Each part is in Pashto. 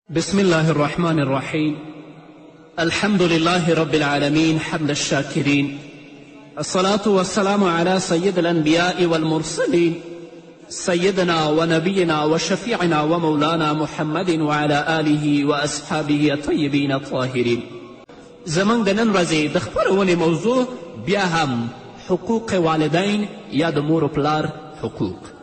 بسم الله الرحمن الرحيم. الحمد لله رب العالمين حمد الشاكرين، الصلاة والسلام على سيد الأنبياء والمرسلين سيدنا ونبينا وشفيعنا ومولانا محمد وعلى آله وأصحابه الطيبين الطاهرين. زموږ د نن ورځې د خپرونې موضوع بیا هم حقوق والدین یا د مور و پلار حقوق.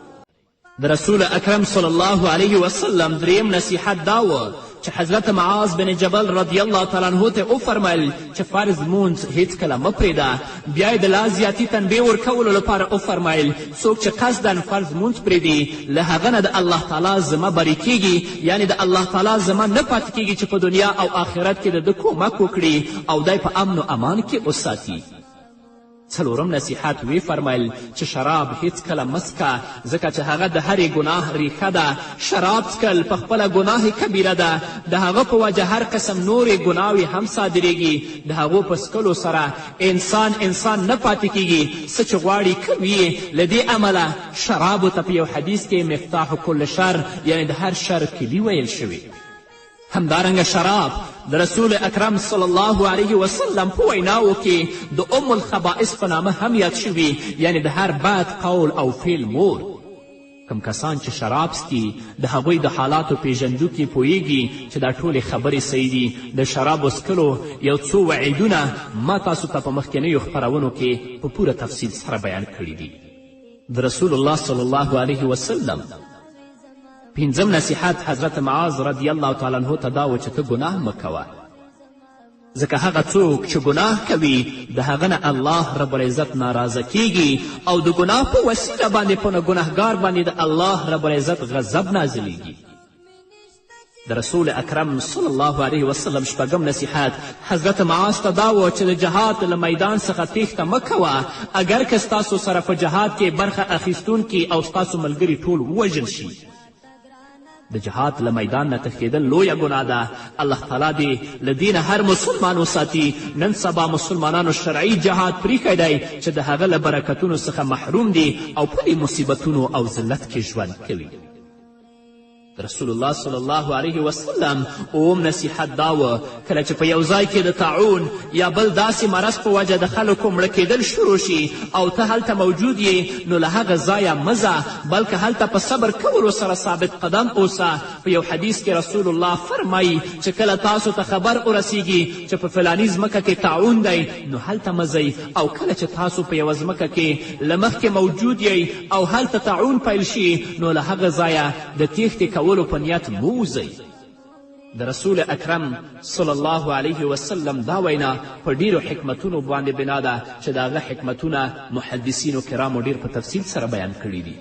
د رسول اکرم صلی الله علیه وسلم دریم نصیحت دا و چې حضرت معاذ بن جبل رضی الله تعالی عنه ته وفرمیل چې فرض مونځ هیڅکله مه پرېږده. بیا یې د لا زیاتي تنبیه ورکولو لپاره وفرمیل څوک چې قصدا فرض مونځ پرېږدي له هغه نه د الله تعالی ذمه بری کیږي، یعنې د الله تعالی ذمه نه پاتې کیږي چې په دنیا او آخرت کې د ده کومک وکړي او دی په امن و امان کې وساتي. څلورم نصیحت وی فرمیل چې شراب هیڅکله مه څکه، ځکه چې هغه د هرې ګناه ریښه ده. شراب څکل په خپله ګناه کبیره ده، د هغه په وجه هر قسم نورې ګناوې هم صادریږي. د هغو په څکلو سره انسان نه پاتې کیږي، څه چې غواړي کوي. له دې امله شرابو ته په یو حدیث کې مفتاح کل شر، یعنې د هر شر کلي ویل شوي. همدارنګه شراب د رسول اکرم صلی الله علیه وسلم په ویناوو کې د ام الخبائث په نامه هم یاد شوي، یعنې د هر بد قول او فعل مور. کم کسان چې شراب څکي د هغوی د حالاتو پیژندونکي پوهیږي چې دا ټولې خبرې صحیح دي. د شرابو څکلو یو څو وعیدونه ما تاسو ته په مخکینیو خپرونو کې په پوره تفصیل سره بیان کړي دي. د رسول الله صلی الله علیه وسلم پنځم نصیحت حضرت معاذ رضی الله تعالی عنه ته دا و چې ته ګناه مه کوه، ځکه هغه څوک چې ګناه کوي د هغه نه الله رب العزت ناراضه کیږي او د ګناه په وسیله باندې په ګنهګار باندې د الله رب العزت غضب نازلیږي. د رسول اکرم صلی الله علیه وسلم شپږم نصیحت حضرت معاذ ته دا و چې د جهاد له میدان څخه تیښته مه کوه، اگر که ستاسو سره په جهاد کې برخه اخیستونکي او ستاسو ملګري ټول ووژل شي. د جهاد له میدان نه تښتېدل لویه ګناه ده. الله تعالی دې له دې نه هر مسلمان وساتي. نن سبا مسلمانانو شرعي جهاد پریښی دی چې د هغه له برکتونو څخه محروم دي او په دې مصیبتونو او ذلت کې ژوند کوي. رسول الله صلی الله علیه وسلم اوم نصیحت دا و کله چې په یو ځای کې د طاعون یا بل داسې مرض په وجه د خلکو مړه کېدل شروع شي او ته هلته موجود یې، نو له هغه ځایه مه ځه، بلکې هلته په صبر کولو سره ثابت قدم اوسه. په یو حدیث کې رسول الله فرمایي چې کله تاسو ته خبر ورسیږي چې په فلاني ځمکه کې طاعون دی، نو هلته مه ځئ، او کله چې تاسو په یوه ځمکه کې له مخکې موجود یئ او هلته طاعون پیل شي، نو له هغه ځایه د تیښتې کولو په نیت موزئ. د رسول اکرم صلی الله علیه وسلم دا وینا په ډیرو حکمتونو باندې بنا ده چې د هغه حکمتونه محدثینو کرامو ډیر په تفصیل سره بیان کړي دي.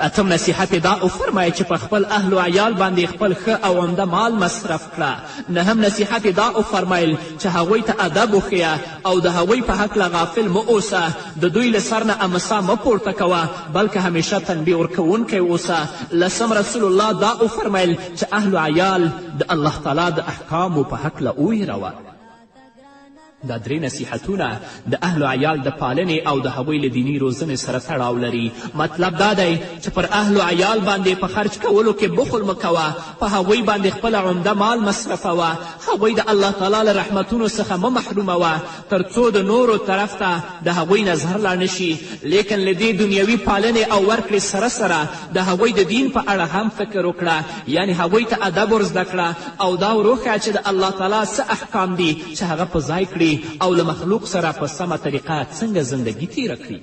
اتم نصیحت دا وفرمایه چې په خپل اهل و عیال باندې خپل ښه او عمده مال مصرف کړه. نهم نصیحت دا وفرمیل چې هغوی ته ادب وښیه او د هغوی په هکله غافل مه اوسه. د دوی له سر نه امسا مه پورته کوه، بلکې همیشه تنبیه ورکوونکی اوسه. لسم رسول الله دا وفرمیل چې اهل و عیال د الله تعالی د احکامو په هکله وویروه. دا درې نصیحتونه د اهل و عیال د پالنې او د هغوی له دیني روزنې سره تړاو لري. مطلب دا دی چې پر اهل و عیال باندې په خرج کولو کې بخل مه کوه، په هغوی باندې خپله عمده مال مصرفوه، هغوی د الله تعالی له رحمتونو څخه مه محروموه تر څو د نورو طرف ته د هغوی نظر لا نشي. لیکن له دې دنیوي پالنې او ورکړې سره سره د هغوی د دین په اړه هم فکر وکړه، یعنې هغوی ته ادب ورزده کړه او دا وروښیه چې د الله تعالی څه احکام دي چې هغه په ځای کړي او له مخلوق سره په سمه طریقه څنګه زندگی تیره کړي.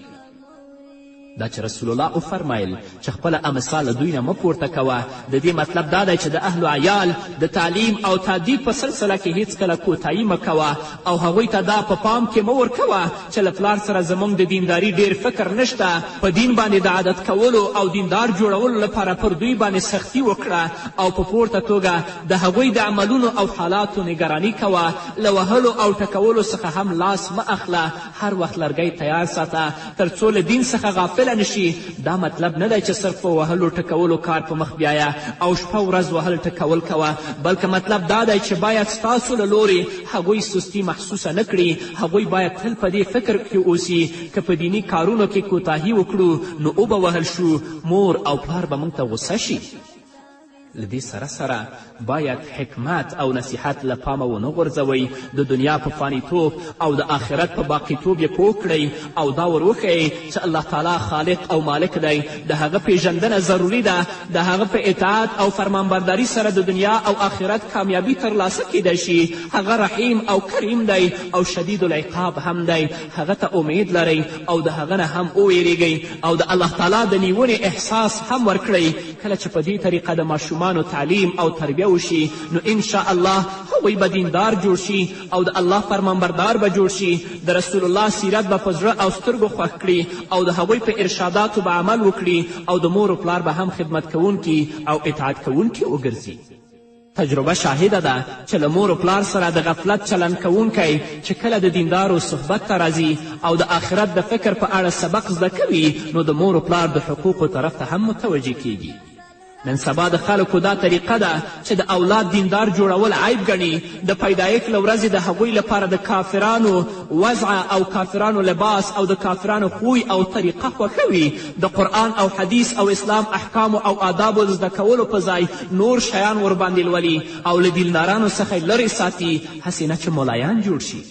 دا چې رسول الله وفرمیل چې خپله امسا له دوی نه مه پورته کوه، د دې مطلب دا دی چې د اهل و عیال د تعلیم او تادیب په سلسله کې هیڅکله کوتاهي مه کوه او هغوی ته دا په پام کې مه ورکوه چې له پلار سره زموږ د دینداري ډیر فکر نشته. په دین باندې د عادت کولو او دیندار جوړولو لپاره پر دوی باندې سختي وکړه او په پورته توګه د هغوی د عملونو او حالاتو نگرانی کوه. له وهلو او ټکولو څخه هم لاس مه اخله، هر وخت لرګی تیار ساته تر څو له دین څخه غافل نشي. دا مطلب نه دی چې صرف په وهلو ټکولو کار په مخ بیایه او شپه ورځ وهل ټکول کوه، بلکې مطلب دا دی چې باید ستاسو له لورې هغوی سستي محسوسه نه کړي. هغوی باید تل په دې فکر کې اوسي که په دیني کارونو کې کوتاهي وکړو نو وبه وهل شو، مور او پلار به موږ ته غصه شي. له دې سره سره باید حکمت او نصیحت له پامه ونه غورځوئ. د دنیا په فانیتوب او د آخرت په باقیتوب یې پوه کړئ او دا ور وښیئ چې الله تعالی خالق او مالک دی. د هغه پیژندنه ضروري ده. د هغه په اطاعت او فرمانبرداري سره د دنیا او آخرت کامیابي ترلاسه کیدی شي. هغه رحیم او کریم دی او شدید العقاب هم دی. هغه ته امید لرئ او د هغه نه هم وویریږئ او د الله تعالی د نیونې احساس هم ورکړئ. کله چې په دې طریقه د ماشومانو تعلیم او تربیه وشي نو انشاء الله هغوی به دیندار جوړ شي او د الله فرمانبردار به جوړ شي. د رسول الله سیرت به په زړه او سترګو خوښ کړي او د هغوی په ارشاداتو به عمل وکړي او د مور و پلار به هم خدمت کوونکي او اطاعت کوونکي وګرځي. تجربه شاهده ده چې له مور و پلار سره د غفلت چلند کوونکی چې کله د دیندارو صحبت ته راځي او د آخرت د فکر په اړه سبق زده کوي نو د مور و پلار د حقوقو طرف ته هم متوجه کیږي. نن سبا د خلکو دا طریقه ده چې د اولاد دیندار جوړول عیب ګڼي. د پیدایښت له ورځې د هغوی لپاره د کافرانو وضع او کافرانو لباس او د کافرانو خوی او طریقه خوښوي. د قرآن او حدیث او اسلام احکامو او آدابو زده کولو په ځای نور شیان ورباندې لولي او له دیندارانو څخه لرې ساتي هسې نه چې ملایان جوړ شي.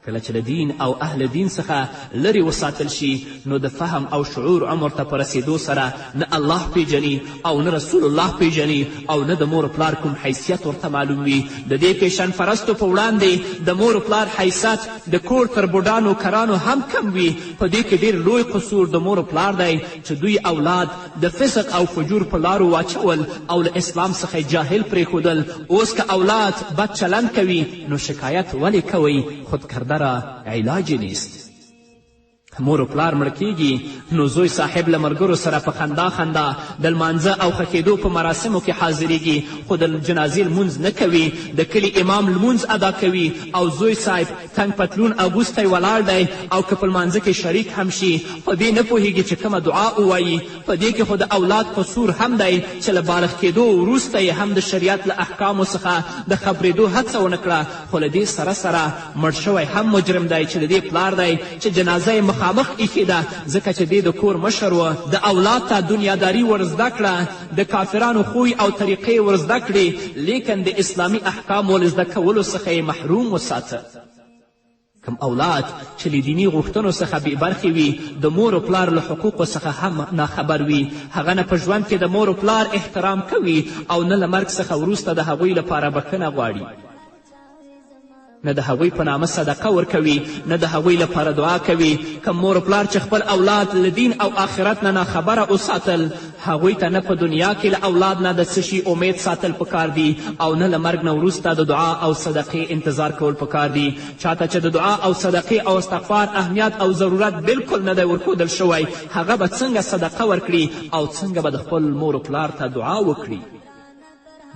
کله چې له دین او اهل دین څخه لرې وساتل شي نو د فهم او شعور عمر ته په رسېدو سره نه الله پیژني او نه رسول الله پیژني او نه د مور پلار کوم حیثیت ورته معلوم وي. د دې پیشن پرستو په وړاندې د مور پلار حیثیت د کور تر بوډانو کرانو هم کم وي. په دې کې ډېر لوی قصور د مور پلار دی چې دوی اولاد د فسق او فجور په لارو واچول او له اسلام څخه جاهل پرېښودل. اوس که اولاد بد چلند کوي نو شکایت ولې کوئ؟ خودکرده را علاج نیست. مور و پلار مړ کیږي نو زوی صاحب له ملګرو سره په خندا خندا د لمانځه او ښه کېدو په مراسمو کې حاضریږي خو د جنازې لمونځ نه کوي. د کلي امام لمونځ ادا کوي او زوی صاحب تنګ پتلون اغوستی ولاړ دی او که په لمانځه کې شریک هم شي په دې نه پوهیږي چې کومه دعا ووایي. په دې کې خو د اولاد قصور هم دی چې له بالغ کېدو وروسته یې هم د شریعت له احکامو څخه د خبرېدو هڅه ونه کړه. خو له دې سره سره مړ شوی هم مجرم دی چې د دې پلار دی چې جنازه یې مخامخ ایښې ده ځکه چې دی د کور مشر و. د اولاد ته دنیاداري ور زده کړه، د کافرانو خوی او طریقې ور زده کړې، لیکن د اسلامي احکامو له زده کولو څخه یې محروم وساته. کم اولاد چې له دیني غوښتنو څخه بې برخې وي، د مور و پلار له حقوقو څخه هم ناخبر وي، هغه نه په ژوند کې د مور و پلار احترام کوي او نه له مرګ څخه وروسته د هغوی لپاره بښنه غواړي، نه د هغوی په نامه صدقه ورکوي، نه د هغوی لپاره دعا کوي. کم مور و پلار چې خپل اولاد له دین او آخرت نه ناخبره وساتل، هغوی ته نه په دنیا کې له اولاد نه د څه شي امید ساتل پکار دي او نه له مرګ نه وروسته د دعا او صدقې انتظار کول پکار دي. چاته چې د دعا او صدقې او استغفار اهمیت او ضرورت بالکل نه دی ورښودل شوی، هغه به څنګه صدقه ورکړي او څنګه به د خپل مور و پلار ته دعا وکړي.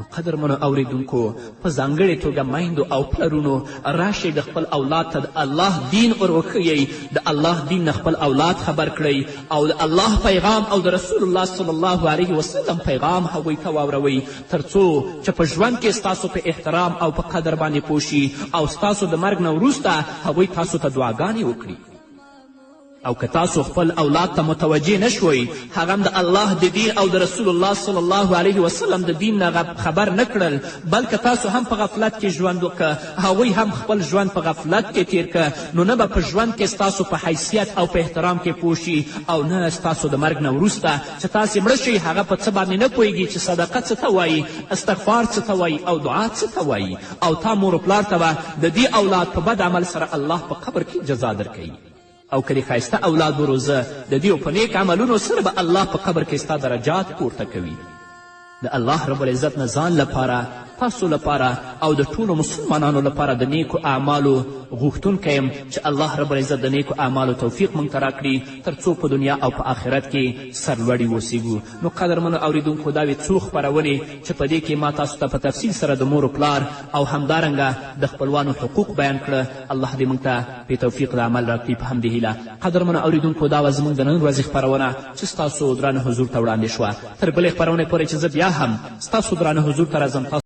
نو قدرمنو اوریدونکو، په ځانګړې توګه میندو او پلرونو راشئ د خپل اولاد ته د الله دین ور وښیئ، د الله دین نه خپل اولاد خبر کړئ او د الله پیغام او د رسول الله صلی الله علیه وسلم پیغام هغوی ته واوروئ، تر څو چې په ژوند کې ستاسو په احترام او په قدر باندې پوه شي او ستاسو د مرګ نه وروسته هغوی تاسو ته دعاګانې وکړي. او که تاسو خپل اولاد ته متوجه نشوئ، هغه هم د الله د دین او د رسول الله صلی الله علیه وسلم د دین نه خبر نه کړل، بلکې تاسو هم په غفلت کې ژوند وکړه، هغوی هم خپل ژوند په غفلت کې تیر کړه، نو نه به په ژوند کې ستاسو په حیثیت او په احترام کې پوه شي او نه ستاسو د مرګ نه وروسته چې تاسې مړه شئ هغه په څه باندې نه پوهیږي چې صدقه څه ته وایي، استغفار څه ته وایي او دعا څه ته وایي. او تا مور و پلار ته به د دې اولاد په بد عمل سره الله په قبر کې جزا درکوي. او که دې ښایسته اولاد وروزه، د دې په نیک عملونو سره به الله په قبر کې ستا درجات پورته کوي. د الله رب العزت نه ځان لپاره، تاسو لپاره او د ټولو مسلمانانو لپاره د نیکو اعمالو غوښتونکی یم چې الله رب العزت د نیکو اعمالو توفیق موږ ته راکړي تر څو په دنیا او په آخرت کې سرلوړي اوسیږو. نو قدرمنو اوریدونکو، دا وې څو خپرونې چې په دې کې ما تاسو ته په تفصیل سره د مور و پلار او همدارنګه د خپلوانو حقوق بیان کړه. الله دې موږ ته په توفیق د عمل راکړي په همدې هیله. قدرمنو اوریدونکو، دا وه زموږ د نن ورځې خپرونه چې ستاسو درانه حضور ته وړاندې شوه. تر بلې خپرونې پورې چې زه بیا هم ستاسو درانه حضور ته راځم،